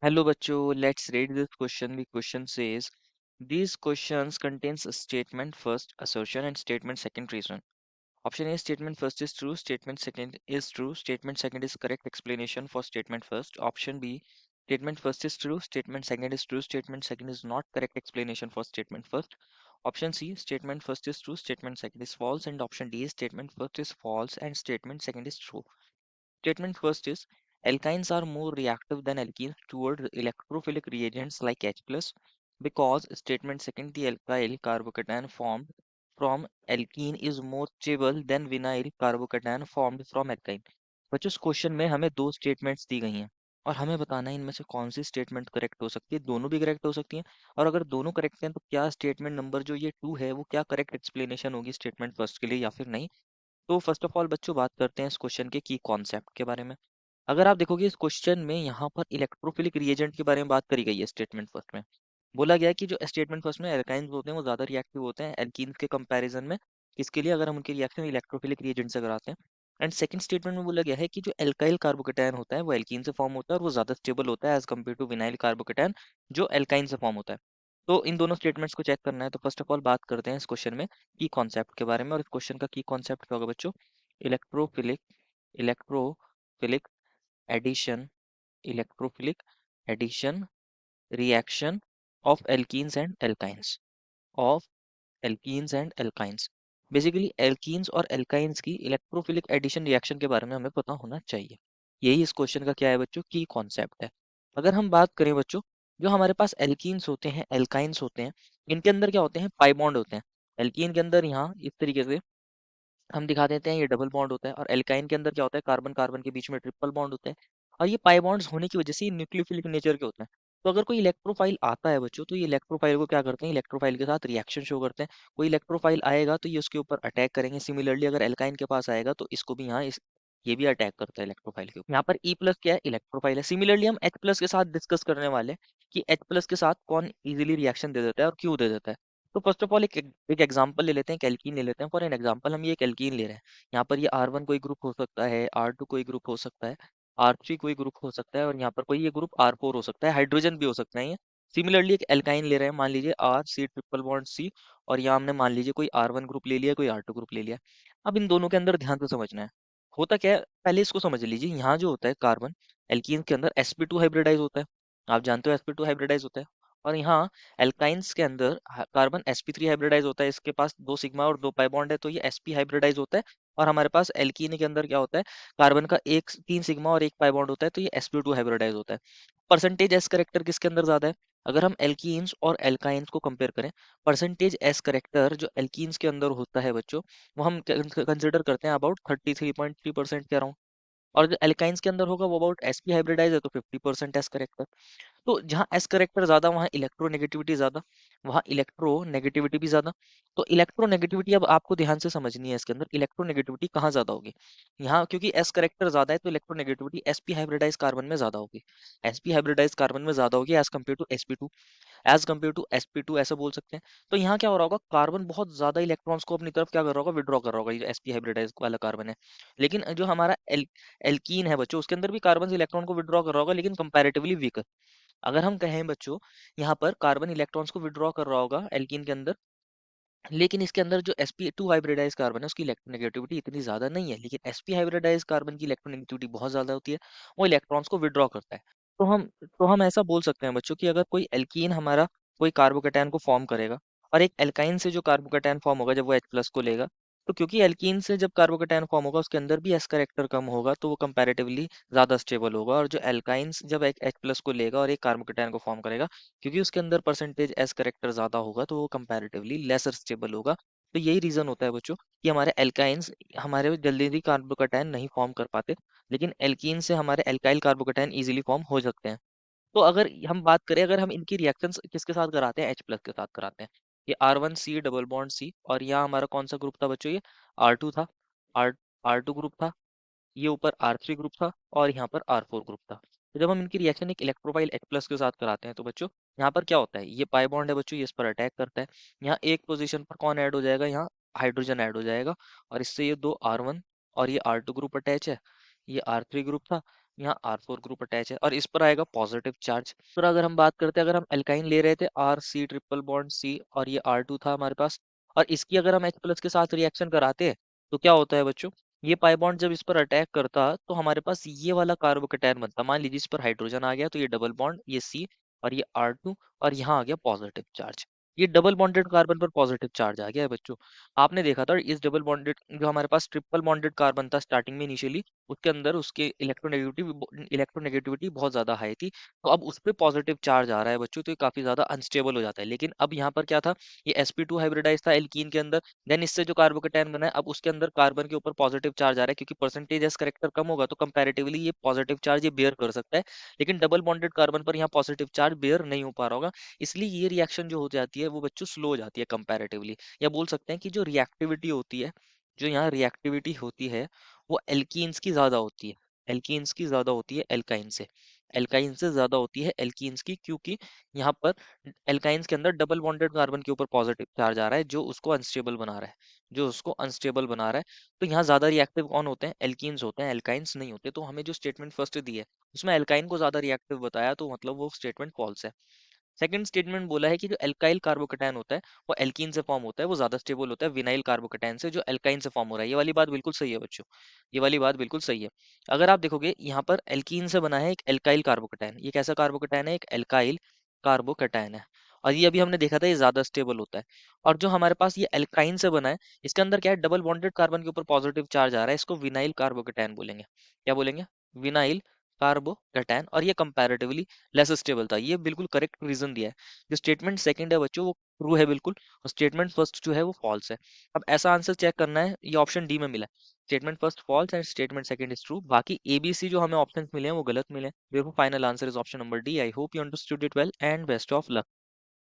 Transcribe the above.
Hello bachcho, let's read this question. The question says, these questions contains a statement first, assertion and statement second reason. Option A, statement first is true, statement second is true, statement second is correct explanation for statement first. Option B, statement first is true, statement second is true, statement second is not correct explanation for statement first. Option C, statement first is true, statement second is false, and option D, statement first is false and statement second is true. Statement first is alkynes are more reactive than alkenes toward electrophilic reagents like H+, because statement second the alkyl carbocation formed from alkene is more stable than vinyl carbocation formed from alkyne. बच्चों इस question में हमें दो statements दी गई हैं और हमें बताना है इनमें से कौन सी स्टेटमेंट करेक्ट हो सकती है। दोनों भी करेक्ट हो सकती हैं, और अगर दोनों करेक्ट हैं तो क्या स्टेटमेंट नंबर जो ये 2 है वो क्या करेक्ट एक्सप्लेनेशन होगी स्टेटमेंट फर्स्ट के लिए या फिर नहीं। तो फर्स्ट ऑफ ऑल बच्चों बात करते हैं इस क्वेश्चन के की कॉन्सेप्ट के बारे में। अगर आप देखोगे इस क्वेश्चन में यहाँ पर इलेक्ट्रोफिलिक रिएजेंट के बारे में बात करी गई है। स्टेटमेंट फर्स्ट में बोला गया है कि जो स्टेटमेंट फर्स्ट में एल्काइंस होते हैं वो ज़्यादा रिएक्टिव होते हैं एल्कीन्स के कंपैरिजन में, इसके लिए अगर हम उनकी रिएक्शन इलेक्ट्रोफिलिक रिएजेंट से कराते हैं। एंड सेकंड स्टेटमेंट में बोला गया है कि जो एल्काइल कार्बोकेटायन होता है वो एल्कीन से फॉर्म होता है और वो ज़्यादा स्टेबल होता है as compare to vinyl carbocation जो एल्काइन से फॉर्म होता है। तो इन दोनों स्टेटमेंट्स को चेक करना है, तो फर्स्ट ऑफ ऑल बात करते हैं इस क्वेश्चन में की कॉन्सेप्ट के बारे में। और इस क्वेश्चन का की कॉन्सेप्ट क्या होगा बच्चों? Electrophilic electrophilic addition electrophilic addition reaction of alkenes and alkynes of alkenes and alkynes। Basically alkenes और एल्काइंस की इलेक्ट्रोफिलिक एडिशन रिएक्शन के बारे में हमें पता होना चाहिए। यही इस क्वेश्चन का क्या है बच्चों? की कॉन्सेप्ट है। अगर हम बात करें बच्चों, जो हमारे पास एल्कीन्स होते हैं एल्काइंस होते हैं, इनके अंदर क्या होते हैं? पाई बॉन्ड होते हैं। एल्कीन के अंदर यहाँ इस तरीके से हम दिखा देते हैं ये डबल बॉन्ड होता है, और एल्काइन के अंदर क्या होता है? कार्बन कार्बन के बीच में ट्रिपल बॉन्ड होता है। और ये पाई बॉन्ड्स होने की वजह से ये न्यूक्लियोफिलिक नेचर के होते हैं। तो अगर कोई इलेक्ट्रोफाइल आता है बच्चों, तो ये इलेक्ट्रोफाइल को क्या करते हैं? इलेक्ट्रोफाइल के साथ रिएक्शन शो करते हैं। कोई इलेक्ट्रोफाइल आएगा तो ये उसके ऊपर अटैक करेंगे। सिमिलरली अगर एल्काइन के पास आएगा तो इसको भी यहाँ इस ये भी अटैक करता है इलेक्ट्रोफाइल के ऊपर। यहाँ पर ई प्लस क्या है? इलेक्ट्रोफाइल है। सिमिलरली हम एच प्लस के साथ डिस्कस करने वाले हैं कि एच प्लस के साथ कौन इजीली रिएक्शन दे देता है और क्यों दे देता है। तो फर्स्ट ऑफ ऑल एक एग्जांपल ले लेते हैं, एक एल्कीन ले लेते हैं। फॉर एन एग्जांपल हम ये एक एल्कीन ले रहे हैं। यहाँ पर ये R1 कोई ग्रुप हो सकता है, R2 कोई ग्रुप हो सकता है, R3 कोई ग्रुप हो सकता है, और यहाँ पर कोई ये ग्रुप R4 हो सकता है, हाइड्रोजन भी हो सकता है ये। सिमिलरली एक एल्काइन ले रहे हैं, मान लीजिए RC ट्रिपल बॉन्ड C, और यहाँ हमने मान लीजिए कोई R1 ग्रुप ले लिया, कोई R2 ग्रुप ले लिया। अब इन दोनों के अंदर ध्यान से समझना है होता क्या है। पहले इसको समझ लीजिए, यहाँ जो होता है कार्बन एल्कीन के अंदर sp2 हाइब्रिडाइज होता है। आप जानते हो sp2 हाइब्रिडाइज होता है। और यहाँ एल्काइंस के अंदर कार्बन sp3 हाइब्रिडाइज होता है, इसके पास 2 सिग्मा और 2 पाई बॉन्ड है, तो ये sp हाइब्रिडाइज होता है। और हमारे पास एल्कीन के अंदर क्या होता है? कार्बन का एक 3 सिग्मा और 1 पाई बॉन्ड होता है, तो ये sp2 हाइब्रिडाइज होता है। परसेंटेज एस करेक्टर किसके अंदर ज्यादा है? अगर हम एल्कीन्स और एल्काइंस को कंपेयर करें, परसेंटेज एस करेक्टर जो एल्कीन्स के अंदर होता है बच्चों, वो हम कंसिडर करते हैं अबाउट 33.3% के अराउंड। और जो एल्काइंस के अंदर होगा वो अबाउट sp हाइब्रिडाइज है, तो 50% एस करेक्टर। तो जहाँ एस करेक्टर ज्यादा वहाँ इलेक्ट्रोनेगेटिविटी ज्यादा, वहाँ इलेक्ट्रोनेगेटिविटी भी ज्यादा। तो इलेक्ट्रोनेगेटिविटी अब आपको ध्यान से समझनी है, इसके अंदर इलेक्ट्रोनेगेटिविटी कहाँ ज्यादा होगी? यहाँ क्योंकि एस करेक्टर ज्यादा है तो इलेक्ट्रोनेगेटिविटी sp हाइब्रिडाइज कार्बन में ज्यादा होगी। sp हाइब्रिडाइज कार्बन में ज्यादा होगी as compare to sp2, as compare to sp2 ऐसा बोल सकते हैं। तो यहाँ क्या हो रहा होगा? कार्बन बहुत ज्यादा इलेक्ट्रॉन्स को अपनी तरफ क्या कर रहा होगा? विड्रॉ कर रहा होगा, ये जो sp हाइब्रिडाइज वाला कार्बन है। लेकिन जो हमारा एल्कीन है बच्चों, उसके अंदर भी कार्बन इलेक्ट्रॉन को विड्रॉ कर रहा होगा, लेकिन कंपैरेटिवली वीकर। अगर हम कहें बच्चों, यहाँ पर कार्बन इलेक्ट्रॉन्स को विड्रॉ कर रहा होगा एल्कीन के अंदर, लेकिन इसके अंदर जो sp2 हाइब्रिडाइज कार्बन है उसकी इलेक्ट्रोनेगेटिविटी इतनी ज्यादा नहीं है, लेकिन sp हाइब्रिडाइज कार्बन की इलेक्ट्रोनेगेटिविटी बहुत ज्यादा होती है। वो इलेक्ट्रॉन्स को विड्रॉ करता है। तो हम ऐसा बोल सकते हैं बच्चों कि अगर कोई एल्कीन हमारा कोई कार्बोकेटायन को फॉर्म करेगा, और एक एल्काइन से जो कार्बोकेटायन फॉर्म होगा जब वो H प्लस को लेगा, तो क्योंकि एल्कीन से जब कार्बोकेटायन फॉर्म होगा उसके अंदर भी एस करेक्टर कम होगा, तो वो कंपैरेटिवली ज्यादा स्टेबल होगा। और जो एल्काइंस जब एक H प्लस को लेगा और एक कार्बोकेटायन को फॉर्म करेगा, क्योंकि उसके अंदर परसेंटेज एस करेक्टर ज्यादा होगा, तो वो कंपैरेटिवली लेसर स्टेबल होगा। तो यही रीजन होता है बच्चों कि हमारे एल्काइंस हमारे जल्दी जल्दी कार्बोकेटायन नहीं फॉर्म कर पाते, लेकिन एल्कीन से हमारे एल्काइल कार्बोकेटायन इजीली फॉर्म हो सकते हैं। तो अगर हम बात करें, अगर हम इनकी रिएक्शंस किसके साथ कराते हैं? H प्लस के साथ कराते हैं। ये R1C डबल बॉन्ड C, और यहाँ हमारा कौन सा ग्रुप था बच्चों? ये R2 था। आर R2 ग्रुप था। ये ऊपर R3 ग्रुप था, और यहाँ पर R4 ग्रुप था। तो जब हम इनकी रिएक्शन एक इलेक्ट्रोफाइल H प्लस के साथ कराते हैं तो बच्चों यहाँ पर क्या होता है? ये पाई बॉन्ड है बच्चों, ये इस पर अटैक करता है। यहाँ एक पोजीशन पर कौन ऐड हो जाएगा? यहाँ हाइड्रोजन ऐड हो जाएगा, और इससे ये दो R1 और ये R2 ग्रुप अटैच है। ये R3 ग्रुप था, यहाँ R4 ग्रुप अटैच है और इस पर आएगा पॉजिटिव चार्ज। फिर अगर हम बात करते हैं, अगर हम एल्काइन ले रहे थे RC ट्रिपल बॉन्ड C और ये R2 था हमारे पास, और इसकी अगर हम H प्लस के साथ रिएक्शन कराते हैं तो क्या होता है बच्चों, ये पाई बॉन्ड जब इस पर अटैक करता तो हमारे पास ये वाला कार्बोकेटायन बनता। मान लीजिए इस पर हाइड्रोजन आ गया तो ये डबल बॉन्ड, ये C और ये R2, और यहाँ आ गया पॉजिटिव चार्ज। ये डबल बॉन्डेड कार्बन पर पॉजिटिव चार्ज आ गया है बच्चों। आपने देखा था इस डबल बॉन्डेड, जो हमारे पास ट्रिपल बॉन्डेड कार्बन था स्टार्टिंग में इनिशियली, उसके अंदर उसके इलेक्ट्रोनेगेटिविटी बहुत ज्यादा हाई थी, तो अब उस पर पॉजिटिव चार्ज आ रहा है बच्चों, तो ये काफी ज्यादा अनस्टेबल हो जाता है। लेकिन अब यहाँ पर क्या था, ये sp2 हाइब्रिडाइज था एल्कीन के अंदर, देन इससे जो कार्बोकेटायन बना है अब उसके अंदर कार्बन के ऊपर पॉजिटिव चार्ज आ रहा है, क्योंकि परसेंटेज एस करेक्टर कम होगा तो कंपैरेटिवली ये पॉजिटिव चार्ज ये बेयर कर सकता है। लेकिन डबल बॉन्डेड कार्बन पर यहाँ पॉजिटिव चार्ज बेयर नहीं हो पा रहा होगा, इसलिए ये रिएक्शन जो हो जाती है वो बच्चों स्लो हो जाती है कंपैरेटिवली। या बोल सकते हैं कि जो रिएक्टिविटी होती है, जो यहाँ रिएक्टिविटी होती है वो एल्कीन्स की ज्यादा होती है, एल्कीन्स की ज्यादा होती है एल्काइन से, एल्काइन से ज्यादा होती है एल्कीन्स की, क्योंकि यहाँ पर एल्काइंस के अंदर डबल बॉन्डेड कार्बन के ऊपर पॉजिटिव चार्ज आ रहा है जो उसको अनस्टेबल बना रहा है, जो उसको अनस्टेबल बना रहा है। तो यहाँ ज्यादा रिएक्टिव कौन होते हैं, एल्कीन्स होते हैं, एल्काइंस नहीं होते। तो हमें जो स्टेटमेंट फर्स्ट दी है उसमें एल्काइन को ज्यादा रिएक्टिव बताया, तो मतलब वो स्टेटमेंट फॉल्स है। सेकंड स्टेटमेंट बोला है कि जो एल्काइल कार्बोकेटायन होता है वो एल्कीन से फॉर्म होता है, वो ज्यादा स्टेबल होता है विनाइल कार्बोकेटायन से जो एल्काइन से फॉर्म हो रहा है। ये वाली बात बिल्कुल सही है बच्चों, ये वाली बात बिल्कुल सही है। अगर आप देखोगे यहाँ पर एल्कीन से बना है एक एल्काइल कार्बोकेटायन, ये कैसा कार्बोकेटायन है, एक एल्काइल कार्बोकेटायन है, और ये अभी हमने देखा था ये ज्यादा स्टेबल होता है। और जो हमारे पास ये एल्काइन से बना है, इसके अंदर क्या है, डबल बॉन्डेड कार्बन के ऊपर पॉजिटिव चार्ज आ रहा है, इसको विनाइल कार्बोकेटायन बोलेंगे। क्या बोलेंगे, विनाइल कार्बोकेटायन, और ये कंपैरेटिवली लेस स्टेबल था। ये बिल्कुल करेक्ट रीजन दिया है। जो स्टेटमेंट सेकंड है बच्चों वो ट्रू है बिल्कुल, और स्टेटमेंट फर्स्ट जो है वो फॉल्स है। अब ऐसा आंसर चेक करना है, ये ऑप्शन डी में मिला है, statement first false and statement second is true. बाकी ए बी सी जो हमें ऑप्शंस मिले हैं वो गलत मिले हैं। देखो final answer is option number D. I hope you understood it well and best of luck.